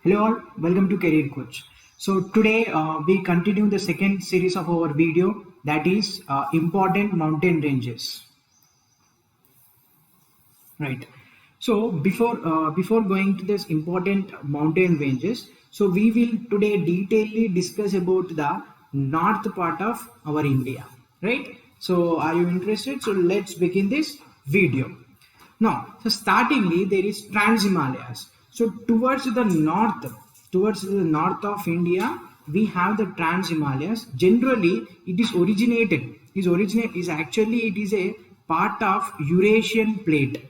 Hello all, welcome to Career Coach. So today we continue the second series of our video, that is important mountain ranges. Right. So before going to this important mountain ranges, so we will today detailedly discuss about the north part of our India. Right. So are you interested? So let's begin this video. Now, so startingly there is Trans Himalayas. So towards the north of India, we have the Trans Himalayas. Generally, it is it is a part of Eurasian plate.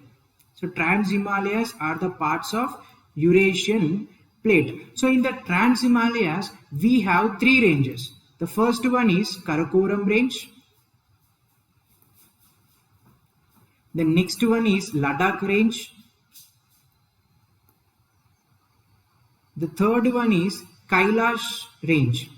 So Trans Himalayas are the parts of Eurasian plate. So in the Trans Himalayas, we have three ranges. The first one is Karakoram range. The next one is Ladakh range. The third one is Kailash range.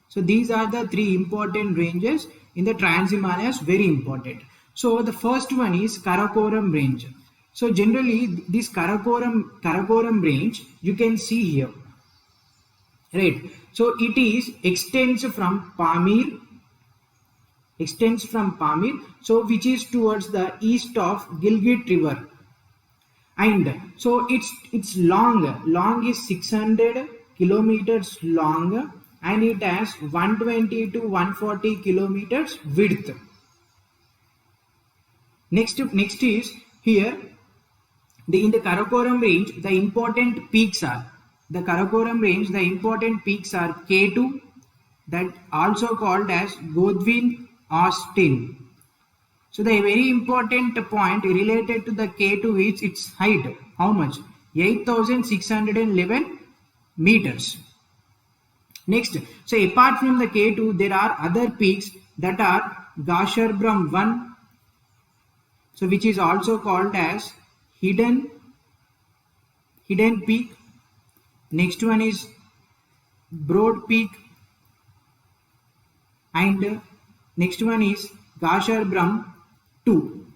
So these are the three important ranges in the Trans Himalayas, very important. So the first one is Karakoram range. So generally this Karakoram range you can see here. Right. So it extends from Pamir, so which is towards the east of Gilgit River. And so it's long is 600 kilometers long, and it has 120 to 140 kilometers width. Next is here in the Karakoram range, the important peaks are K2, that also called as Godwin Austen. So the very important point related to the K2 is its height. How much? 8,611 meters. Next, so apart from the K2, there are other peaks that are Gasherbrum 1, so which is also called as Hidden Peak. Next one is Broad Peak, and next one is Gasherbrum 2.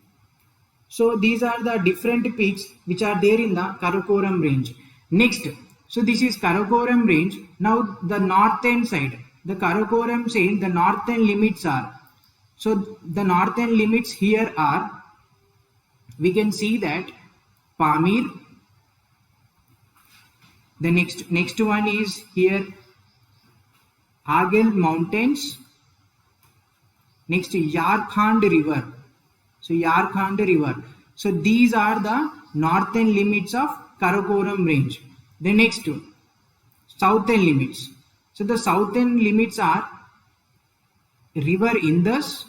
So these are the different peaks which are there in the Karakoram range. Next, so this is Karakoram range. Now the northern side, the Karakoram saying the northern limits are. So the northern limits here are, we can see that Pamir. The next one is here Agel Mountains. Next, Yarkhand River. So Yarkhand River. So these are the northern limits of Karakoram range. The next, southern limits. So the southern limits are River Indus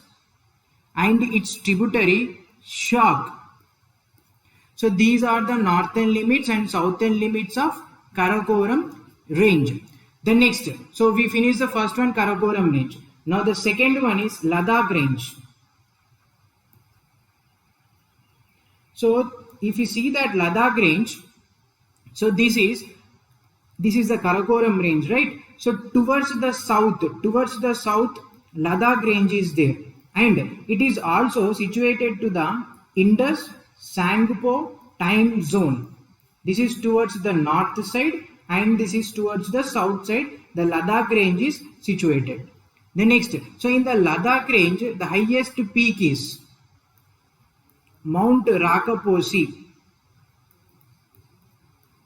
and its tributary Shog. So these are the northern limits and southern limits of Karakoram range. The next, so we finished the first one, Karakoram range. Now the second one is Ladakh range. So if you see that Ladakh range, so this is the Karakoram range, right? So towards the south, Ladakh range is there, and it is also situated to the Indus Sangpo time zone. This is towards the north side, and this is towards the south side. The Ladakh range is situated. The next, so in the Ladakh range, the highest peak is Mount Rakaposi.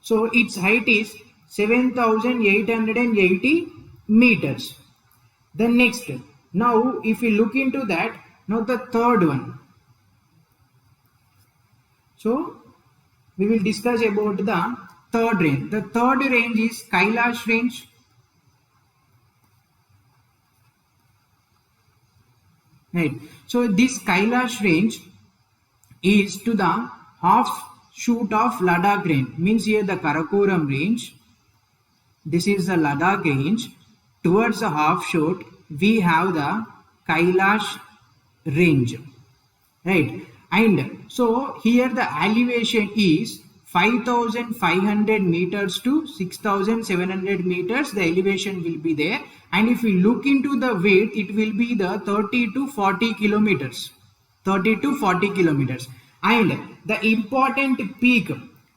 So its height is 7,880 meters. The next, now if we look into that, now the third one. So we will discuss about the third range. The third range is Kailash range. Right. So this Kailash range is to the half shoot of Ladakh range. Means here the Karakoram range. This is the Ladakh range. Towards the half shoot, we have the Kailash range. Right. And so here the elevation is 5,500 meters to 6,700 meters. The elevation will be there. And if we look into the width, it will be the 30 to 40 kilometers. And the important peak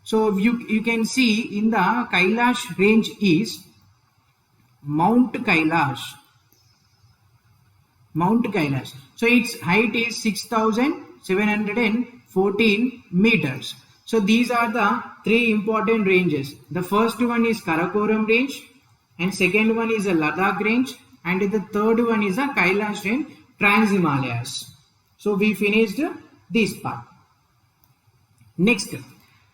So you can see in the Kailash range is Mount Kailash. Mount Kailash. So its height is 6,714 meters. So these are the three important ranges. The first one is Karakoram range, and second one is a Ladakh range, and the third one is a Kailash range, Trans Himalayas. So we finished this part. Next,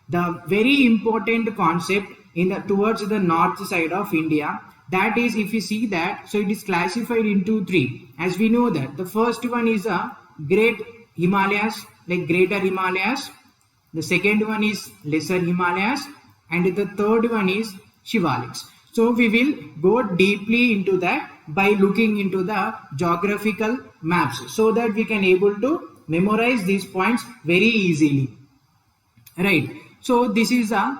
the very important concept in the towards the north side of India, that is, if you see that, so it is classified into three. As we know that the first one is a Great Himalayas, like Greater Himalayas. The second one is Lesser Himalayas, and the third one is Shivaliks. So we will go deeply into that by looking into the geographical maps, so that we can able to memorize these points very easily. Right. So this is a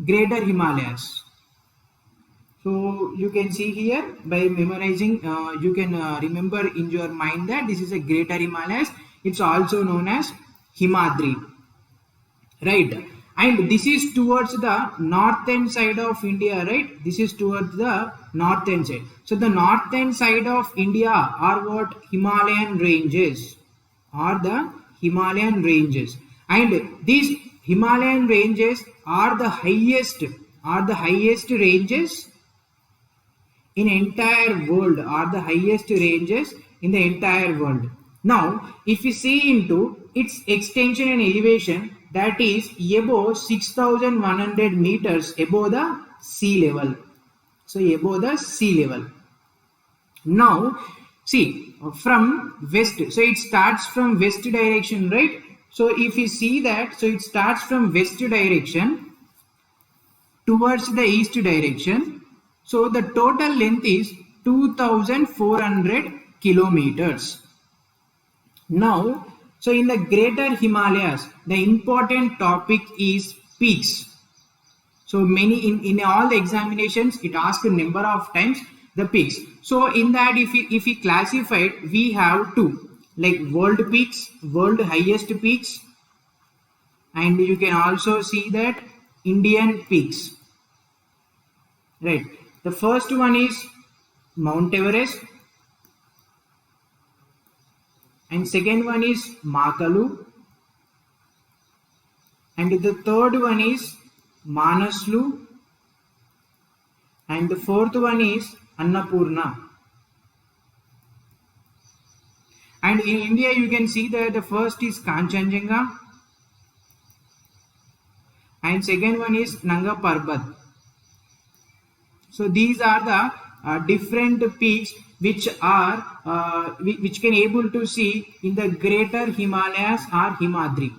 Greater Himalayas. So you can see here by memorizing, you can remember in your mind that this is a Greater Himalayas. It's also known as Himadri. Right. And this is towards the northern side of India, right? This is towards the northern side. So the northern side of India are what? Himalayan ranges. Are the Himalayan ranges. And these Himalayan ranges are the highest ranges in entire world, are the highest ranges in the entire world. Now, if you see into its extension and elevation, that is above 6,100 meters above the sea level. So above the sea level. Now, see from west, so it starts from west direction, right? So if you see that, so it starts from west direction towards the east direction. So the total length is 2,400 kilometers. Now, so in the Greater Himalayas, the important topic is peaks. So many in all the examinations, it asks a number of times the peaks. So in that, if we classified, we have two, like world peaks, world highest peaks, and you can also see that Indian peaks. Right. The first one is Mount Everest, and second one is Makalu, and the third one is Manaslu, and the fourth one is Annapurna. And in India, you can see that the first is Kanchenjunga, and second one is Nanga Parbat. So these are the different peaks which are which can able to see in the Greater Himalayas or Himadri.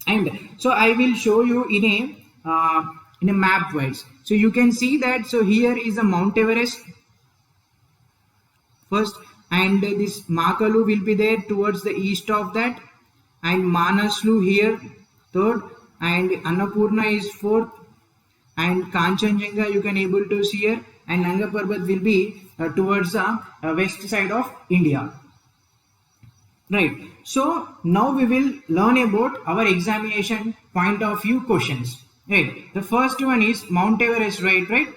And so I will show you in a map wise. So you can see that, so here is a Mount Everest first, and this Makalu will be there towards the east of that, and Manaslu here third, and Annapurna is fourth, and Kanchenjunga you can able to see here, and Nanga Parbat will be towards the west side of India. Right. So now we will learn about our examination point of view questions. Right. The first one is Mount Everest, right?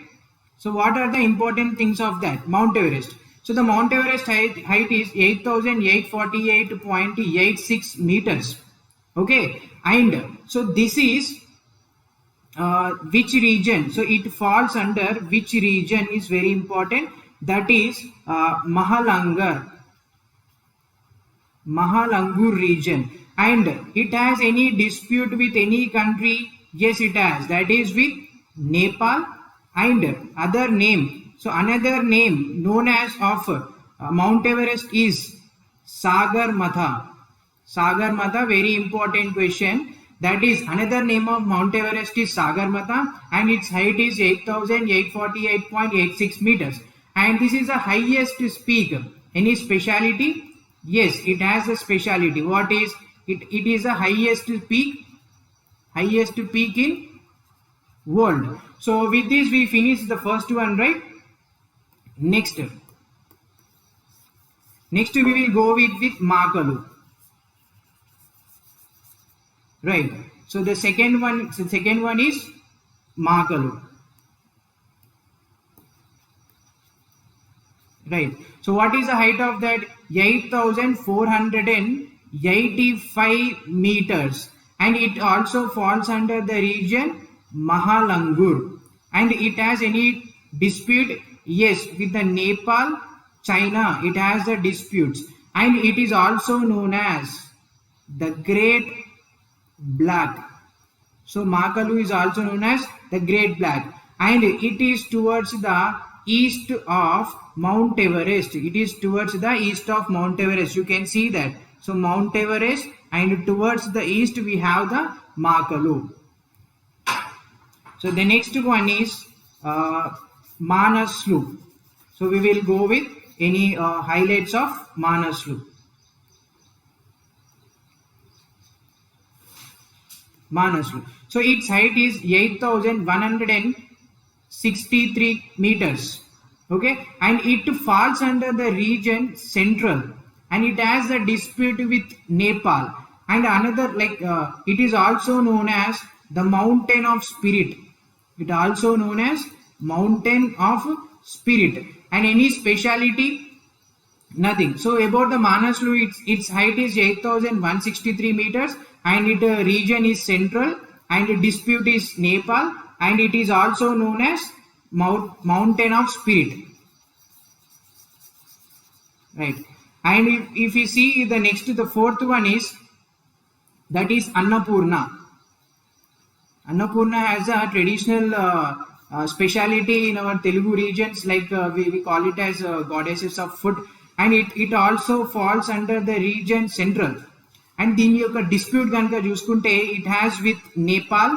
So what are the important things of that? Mount Everest. So the Mount Everest height is 8,848.86 meters. Okay. And so this is which region? So it falls under which region is very important. That is Mahalangur region. And it has any dispute with any country? Yes, it has. That is with Nepal. And other name. So another name known as of Mount Everest is Sagarmatha. Sagarmatha, very important question. That is another name of Mount Everest is Sagarmatha, and its height is 8,848.86 meters. And this is the highest peak. Any speciality? Yes, it has a speciality. What is it? It is the highest peak in world. So with this we finish the first one, right? Next we will go with Makalu. Right. So the second one is Mahakalu. Right. So what is the height of that? 8,485 meters, and it also falls under the region Mahalangur. And it has any dispute? Yes, with the Nepal, China, it has the disputes, and it is also known as the Great Black. So Mahakalu is also known as the Great Black, and it is towards the east of Mount Everest. It is towards the east of Mount Everest. You can see that. So Mount Everest, and towards the east we have the Mahakalu. So the next one is Manaslu. So we will go with any highlights of Manaslu. Manaslu. So its height is 8,163 meters. Okay, and it falls under the region Central, and it has a dispute with Nepal. And another, like it is also known as the Mountain of Spirit. It also known as Mountain of Spirit. And any speciality? Nothing. So about the Manaslu, its height is 8,163 meters, and its region is Central, and the dispute is Nepal, and it is also known as Mountain of Spirit. Right. And if you see the next, the fourth one is, that is Annapurna. Annapurna has a traditional speciality in our Telugu regions, like we call it as goddesses of food, and it also falls under the region Central. And దీని యొక్క dispute కనుక చూసుకుంటే, it has with Nepal,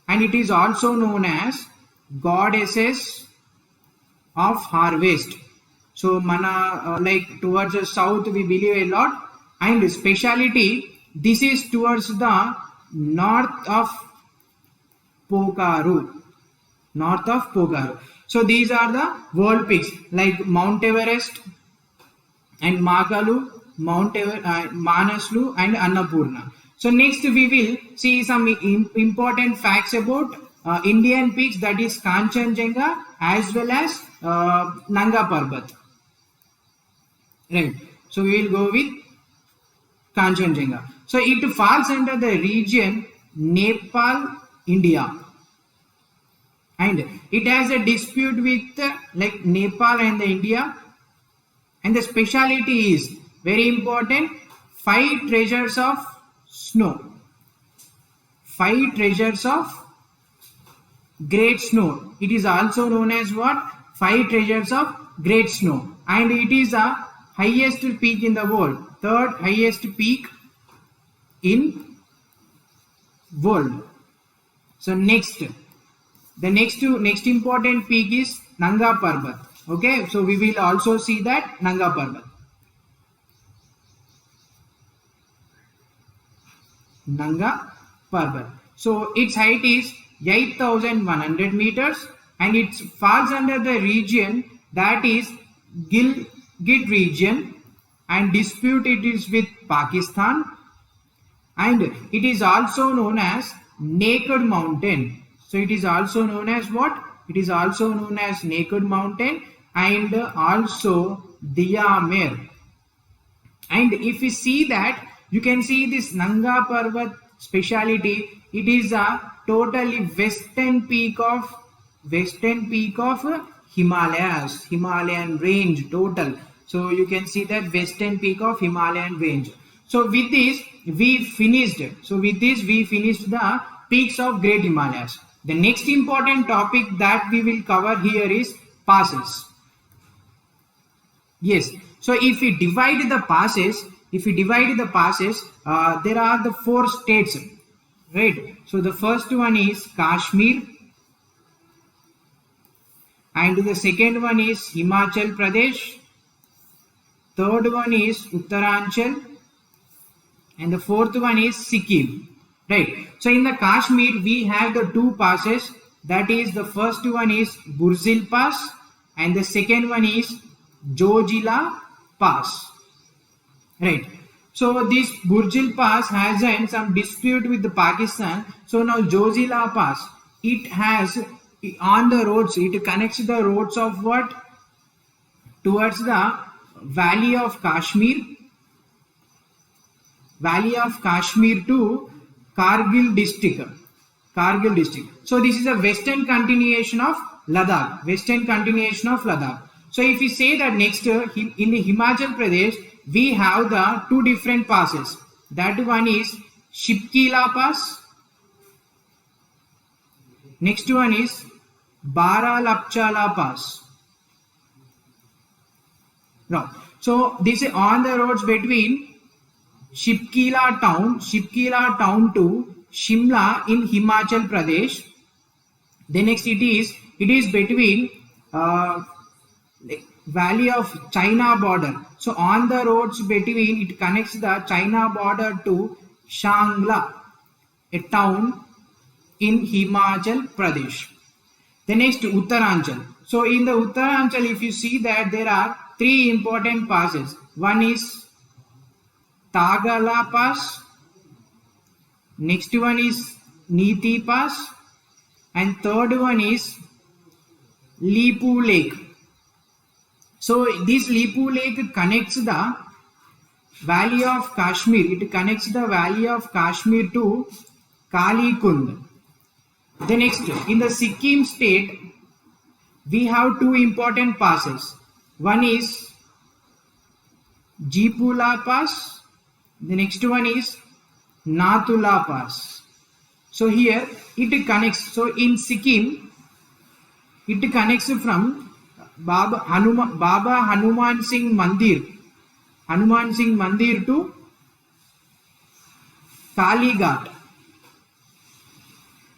and it is also known as goddesses of harvest. So mana like towards the south we believe a lot, and speciality, this is towards the north of Pokaru. North of Pokaru. So these are the world peaks like Mount Everest and Mahakalu, Manaslu and Annapurna. So next we will see some important facts about Indian peaks, that is Kanchenjunga as well as Nanga Parbat. Right. So we will go with Kanchenjunga. So it falls under the region Nepal, India, and it has a dispute with like Nepal and the India. And the speciality is very important: 5 treasures of snow. 5 treasures of great snow. It is also known as what? 5 treasures of great snow, and it is a highest peak in the world, 3rd highest peak in world. So the next important peak is Nanga Parbat. Okay, so we will also see that Nanga Parbat. Nanga Parbat. So its height is 8,100 meters, and it falls under the region that is Gilgit region, and dispute it is with Pakistan, and it is also known as Naked Mountain. So it is also known as what? It is also known as Naked Mountain, and also Diyamer. And if we see that, you can see this Nanga Parbat speciality. It is a totally western peak of Himalayas, Himalayan range total. So you can see that western peak of Himalayan range. So with this we finished. The peaks of Great Himalayas. The next important topic that we will cover here is passes. Yes. So if we divide the passes, there are the 4 states, right? So the first one is Kashmir, and the second one is Himachal Pradesh, third one is Uttaranchal, and the fourth one is Sikkim. Right. So in the Kashmir we have the 2 passes, that is the first one is Burzil Pass, and the second one is Jojila Pass. Right. So this Burjil Pass has some dispute with Pakistan. So now Zojila Pass, it has on the roads, it connects the roads of what? Towards the Valley of Kashmir to Kargil district. Kargil district. So this is a western continuation of Ladakh. So if we say that next in the Himachal Pradesh, we have the two different passes. That one is Shipkila Pass. Next one is Baralapchala Pass. Now, so this is on the roads between Shipkila town to Shimla in Himachal Pradesh. The next it is between Valley of China border. So on the roads between, it connects the China border to Shangla, a town in Himachal Pradesh. The next Uttaranchal. So in the Uttaranchal, if you see that there are three important passes. One is Tagala Pass, next one is Niti Pass, and third one is Lipu Lake. So this Lipu Lake connects the Valley of Kashmir. It connects the Valley of Kashmir to Kali Kund. The next, in the Sikkim state, we have two important passes. One is Jipula Pass. The next one is Nathula Pass. So here it connects. So in Sikkim, it connects from Baba Hanuman Singh Mandir to Kali Ghat.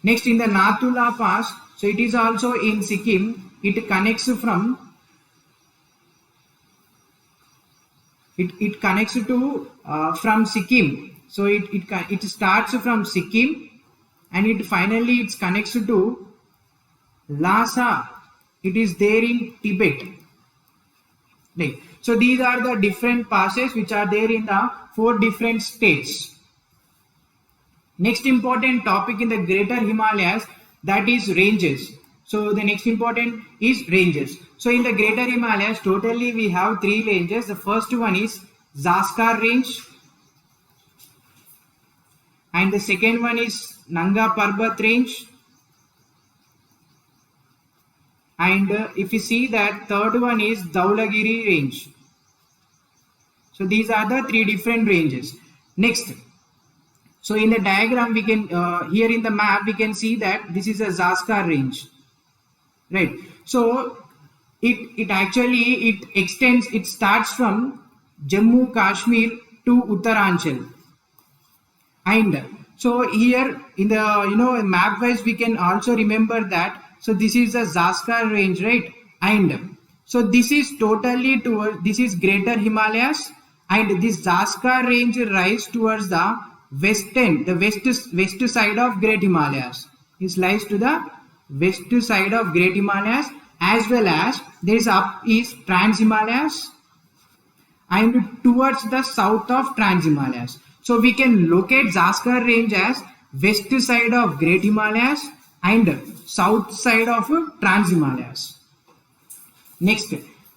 Next, in the Nathula Pass, so it is also in Sikkim. It connects from from Sikkim. So it starts from Sikkim and it finally connects to Lhasa. It is there in Tibet. Right. So these are the different passes which are there in the 4 different states. Next important topic in the Greater Himalayas, that is ranges. So the next important is ranges. So in the Greater Himalayas, totally we have 3 ranges. The first one is Zaskar range, and the second one is Nanga Parbat range, and if you see that third one is Dhaulagiri range. So these are the 3 different ranges. Next, so in the diagram we can here in the map we can see that this is a Zaskar range, right? So it actually extends, it starts from Jammu Kashmir to Uttaranchal. And so here in the map wise we can also remember that, so this is the Zaskar range, right? And so this is totally towards, this is Greater Himalayas, and this Zaskar range rise towards the west side of Great Himalayas. It lies to the west side of Great Himalayas, as well as there is up is Trans Himalayas and towards the south of Trans Himalayas. So we can locate Zaskar range as west side of Great Himalayas and south side of Trans Himalayas. Next,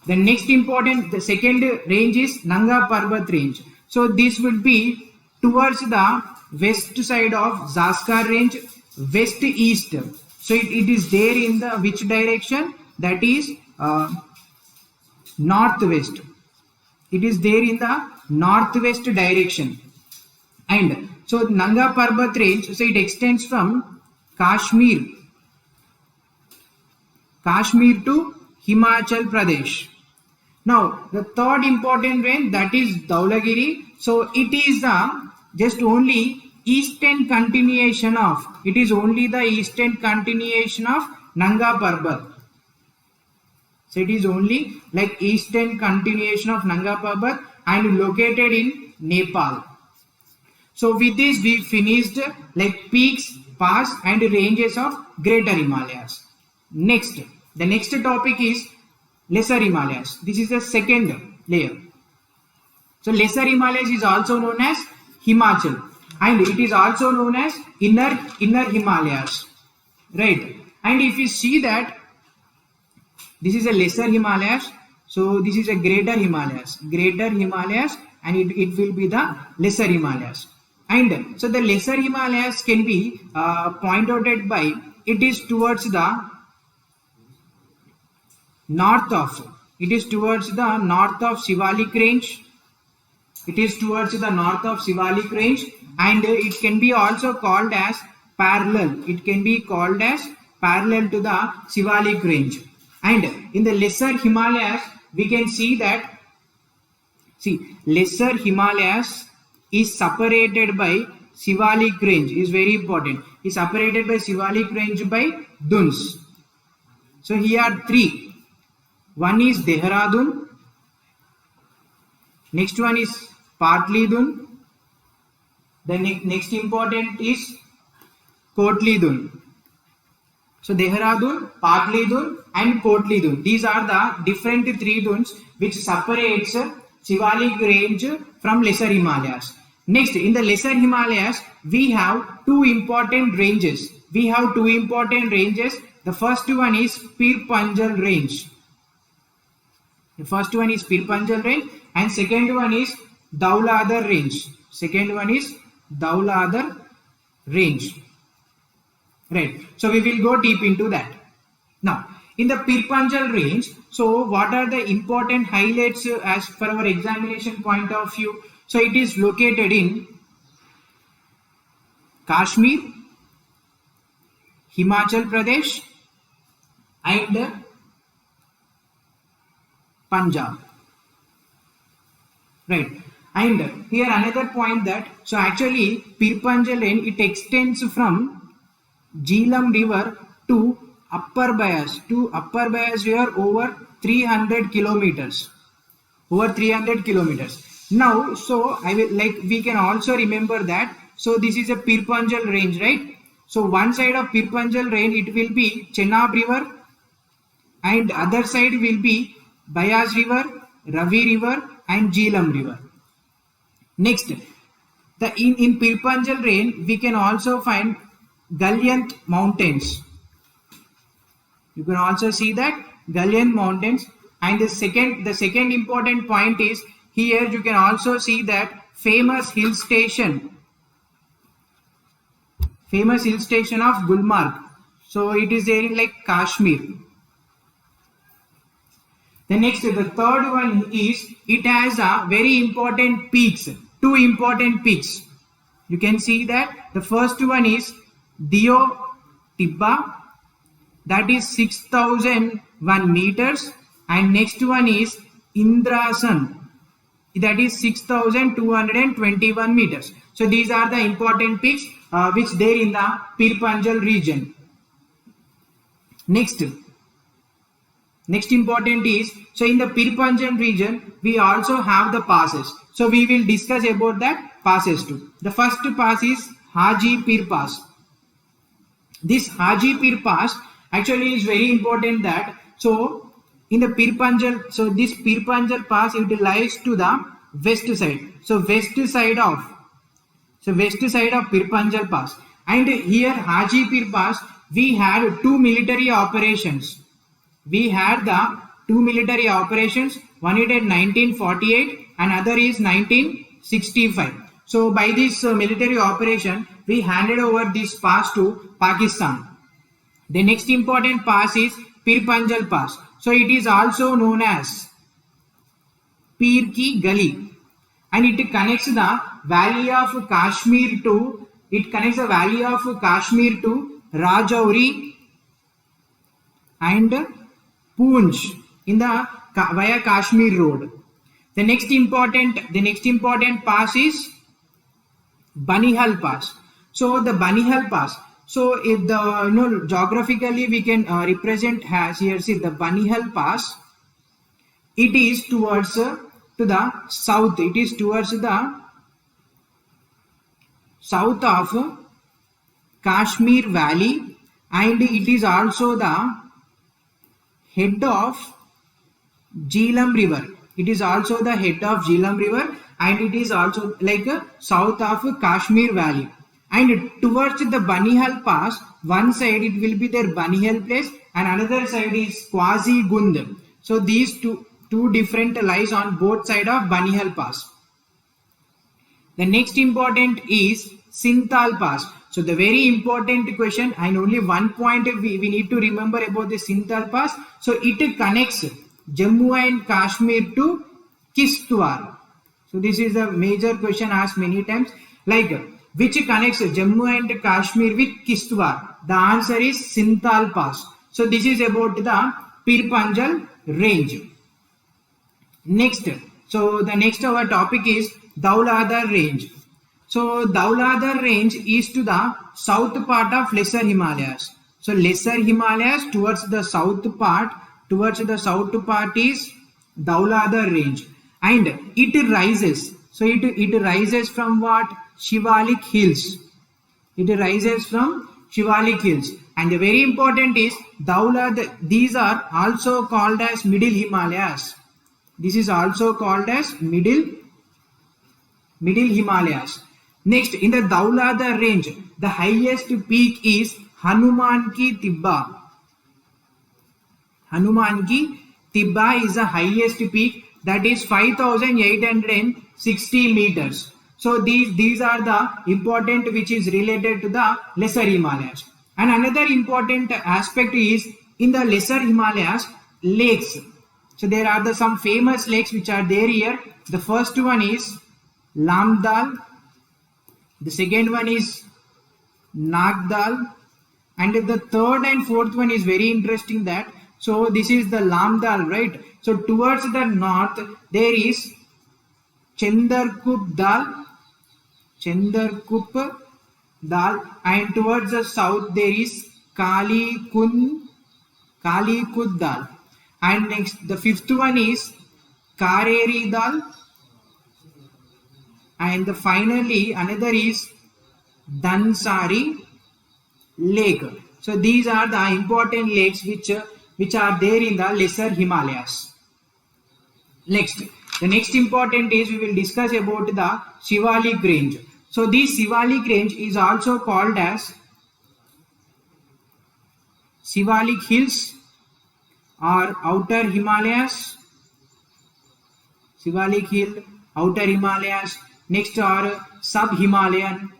the second range is Nanga Parbat range. So this would be towards the west side of Zaskar range, west east. So it is there in the which direction? That is northwest. It is there in the northwest direction. And so Nanga Parbat range, so it extends from Kashmir to Himachal Pradesh. Now the third important range, that is Dhaulagiri. So it is the just only eastern continuation of, it is only the eastern continuation of Nanga Parbat. So it is only like eastern continuation of Nanga Parbat and located in Nepal. So with this we finished like peaks, pass and ranges of Greater Himalayas. Next, the next topic is Lesser Himalayas. This is the second layer. So lesser Himalayas is also known as Himachal, and it is also known as inner Himalayas, right? And if you see that this is a lesser Himalayas, so this is a greater Himalayas, and it will be the lesser Himalayas. And so the lesser Himalayas can be pointed out by it is towards the north of, it is towards the north of Sivalik range. It is towards the north of Sivalik range, and it can be also called as parallel. It can be called as parallel to the Sivalik range. And in the lesser Himalayas, we can see that, see, lesser Himalayas is separated by Sivalik range, is very important. Is separated by Sivalik range by dunes. So here are three. One is Dehradun. Next one is Patlidun. The next important is Kotlidun. So Dehradun, Patlidun and Kotlidun. These are the different three dunes which separates Sivalik range from lesser Himalayas. Next, in the lesser Himalayas, we have two important ranges. The first one is Pir Panjal range. And second one is Dauladhar range. Right. So we will go deep into that. Now, in the Pir Panjal range, so what are the important highlights as for our examination point of view? So it is located in Kashmir, Himachal Pradesh and Punjab. Right. And here another point that, so actually Pir Panjal range, it extends from Jhelum river to Upper Beas river over 300 kilometers. Now, so I will, like, we can also remember that, so this is a Pir Panjal range, right? So one side of Pir Panjal range, it will be Chenab river, and other side will be Beas river, Ravi river and Jhelum river. Next, in Pir Panjal range, we can also find Galyant mountains. You can also see that Galyant mountains. And the second important point is here you can also see that famous hill station of Gulmarg. So it is there in like Kashmir. The third one is it has a very important peaks, two important peaks. You can see that the first one is Dio Tibba, that is 6001 meters, and next one is Indrasan, that is 6221 meters. So these are the important peaks which there in the Pir Panjal region. Next important is, so in the Pir Panjal region we also have the passes. So we will discuss about that passes too. The first pass is Haji Pir Pass. This Haji Pir Pass actually is very important that, so in the Pir Panjal, so this Pir Panjal Pass, it lies to the west side. So west side of Pir Panjal Pass. And here Haji Pir Pass, we had two military operations. We had the two military operations, one is in 1948 and other is 1965. So by this military operation, we handed over this pass to Pakistan. The next important pass is Pir Panjal Pass. So it is also known as Pir Ki Gali, and it connects the valley of Kashmir to Rajouri and Poonch in the via Kashmir road. The next important pass is Banihal Pass. So the Banihal Pass. So if the geographically we can represent as here, see the Banihal Pass. It is towards to the south. It is towards the south of Kashmir Valley, and it is also the head of Jhelum River. It is also the head of Jhelum River, and it is also like south of Kashmir Valley. And towards the Banihal Pass, one side it will be their Banihal place and another side is Quasi Gund. So these two different lies on both side of Banihal Pass. The next important is Sintal Pass. So the very important question, and only one point we need to remember about the Sintal Pass. So it connects Jammu and Kashmir to Kishtwar. So this is a major question asked many times. Like which connects Jammu and Kashmir with Kishtwar? The answer is Sintal Pass. So this is about the Pir Panjal range. Next, so the next our topic is Dhauladhar range. So Dhauladhar range is to the south part of Lesser Himalayas. So Lesser Himalayas towards the south part is Dhauladhar range, and it rises. So it rises from what? Shivalik hills. It rises from Shivalik hills, and the very important is Dhauladhar. These are also called as Middle Himalayas. This is also called as Middle Himalayas. Next, in the Dhauladhar range, the highest peak is Hanuman Ki Tibba. Hanuman Ki Tibba is the highest peak, that is 5,860 meters. So these are the important which is related to the Lesser Himalayas. And another important aspect is in the Lesser Himalayas, lakes. So there are some famous lakes which are there here. The first one is Lamdal. The second one is Nagdal, and the third and fourth one is very interesting. That so this is the Lamdal, right? So towards the north there is Chandarkup Dal, and towards the south there is Kalikud Dal, and next the fifth one is Kareri Dal. And finally another is Dhansari Lake. So these are the important lakes which are there in the Lesser Himalayas. Next, the next important is we will discuss about the Shivalik range. So this Shivalik range is also called as Shivalik Hills or Outer Himalayas. Shivalik Hill, Outer Himalayas. Next are Sub-Himalayan,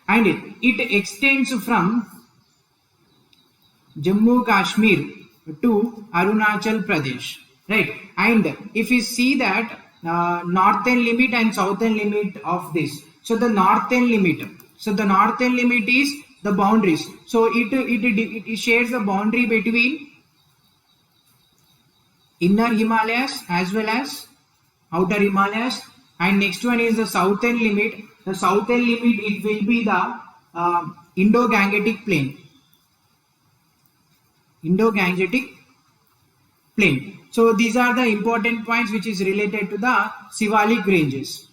and it extends from Jammu Kashmir to Arunachal Pradesh, right? And if you see that northern limit and southern limit of this, so the northern limit is the boundaries. So it shares the boundary between Inner Himalayas as well as Outer Himalayas, and next one is the southern limit. The southern limit, it will be the Indo-Gangetic plain. So these are the important points which is related to the Shivalik ranges.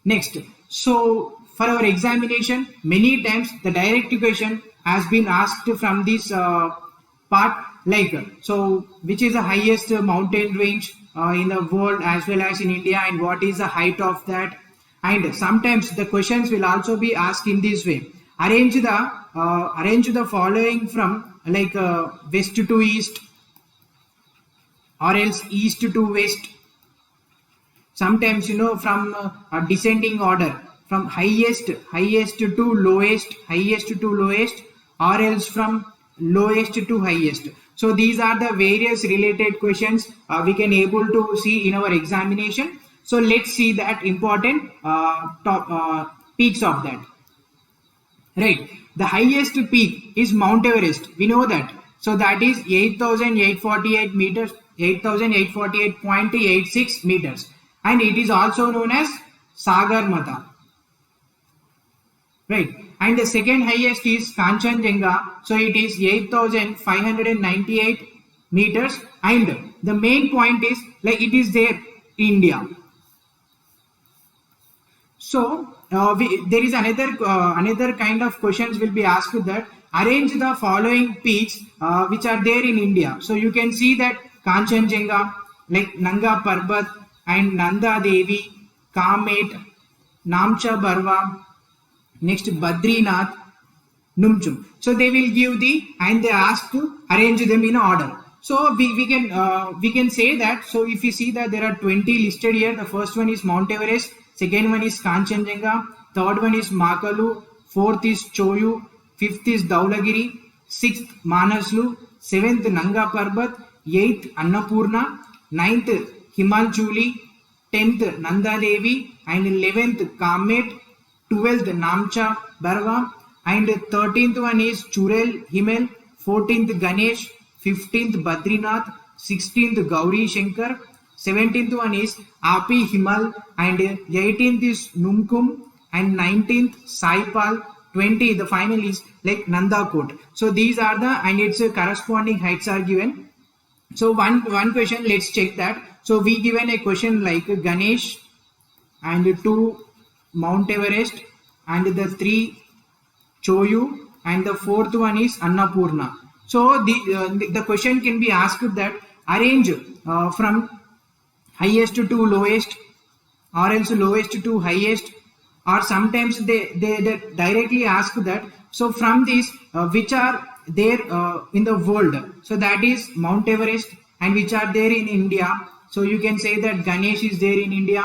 Next, so for our examination, many times the direct question has been asked from this part, like so which is the highest mountain range in the world as well as in India, and what is the height of that. And sometimes the questions will also be asked in this way: arrange the following from like west to east, or else east to west. Sometimes from a descending order, from highest to lowest, or else from lowest to highest. So these are the various related questions we can able to see in our examination. So let's see that important peaks of that. Right, the highest peak is Mount Everest. We know that. So that is 8,848 meters, 8,848.86 meters, and it is also known as Sagarmatha. Right, and the second highest is Kanchenjunga. So it is 8,598 meters, and the main point is like it is there in India. So there is another kind of questions will be asked, that arrange the following peaks which are there in India. So you can see that Kanchenjunga, like Nanga Parbat and Nanda Devi, Kamet, Namcha Barwa, next Badrinath, Numchum. So they will give the and they ask to arrange them in order. So we can say that. So if you see that there are 20 listed here, the first one is Mount Everest, second one is Kanchenjunga, third one is Makalu, fourth is Choyu, fifth is Dhaulagiri, sixth Manaslu, seventh Nanga Parbat, eighth Annapurna, ninth Himalchuli, 10th Nanda Devi, and 11th Kamet, 12th Namcha Barwa, and 13th one is Churel Himal, 14th Ganesh, 15th Badrinath, 16th Gauri Shankar, 17th one is Api Himal, and 18th is Numkum, and 19th Saipal, 20 the final is like Nandakot. So these are the and its corresponding heights are given. So one question, let's check that. So we given a question like Ganesh and 2 Mount Everest and the 3 Choyu and the fourth one is Annapurna. So the question can be asked that arrange from highest to lowest or else lowest to highest, or sometimes they directly ask that. So from this which are there in the world, so that is Mount Everest, and which are there in India. So you can say that Ganesh is there in India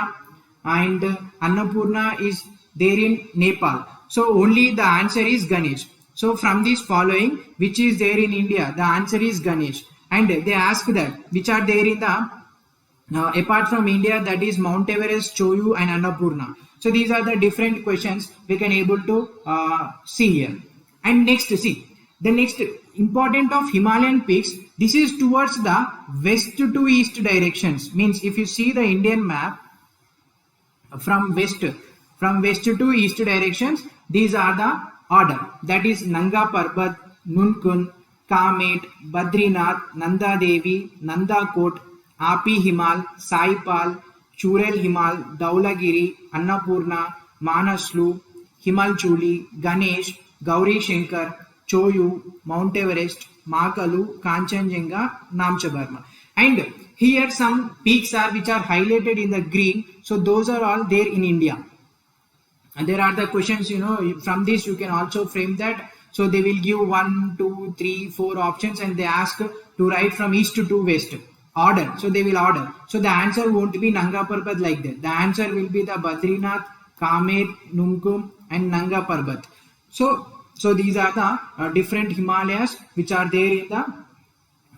and Annapurna is there in Nepal. So only the answer is Ganesh. So from this following, which is there in India, the answer is Ganesh. And they ask that which are there in the apart from India, that is Mount Everest, Choyu and Annapurna. So these are the different questions we can able to see here. And next, see the next important of Himalayan peaks. This is towards the west to east directions. Means if you see the Indian map from west to east directions, these are the order. That is Nanga Parbat, Nunkun, Kamet, Badrinath, Nanda Devi, Nandakot, Api Himal, Saipal, Churel Himal, Dhaulagiri, Annapurna, Manaslu, Himalchuli, Ganesh, Gauri Shankar, Choyu, Mount Everest, Makalu, Kanchenjunga, Namcha Barwa. And here some peaks are which are highlighted in the green. So those are all there in India. And there are the questions, from this you can also frame that. So they will give 1, 2, 3, 4 options, and they ask to write from east to west. Order. So they will order. So the answer won't be Nanga Parbat like that. The answer will be the Badrinath, Kamet, Numkum and Nanga Parbat. So these are the different Himalayas which are there in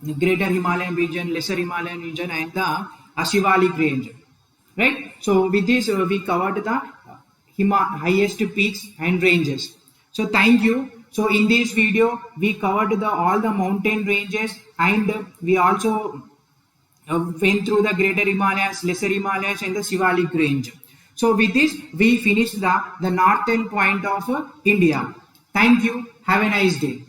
the Greater Himalayan region, Lesser Himalayan region and the Ashivalik range. Right. So with this we covered the highest peaks and ranges. So thank you. So in this video we covered all the mountain ranges, and we also went through the Greater Himalayas, Lesser Himalayas and the Shivalik range. So with this we finished the northern point of India. Thank you. Have a nice day.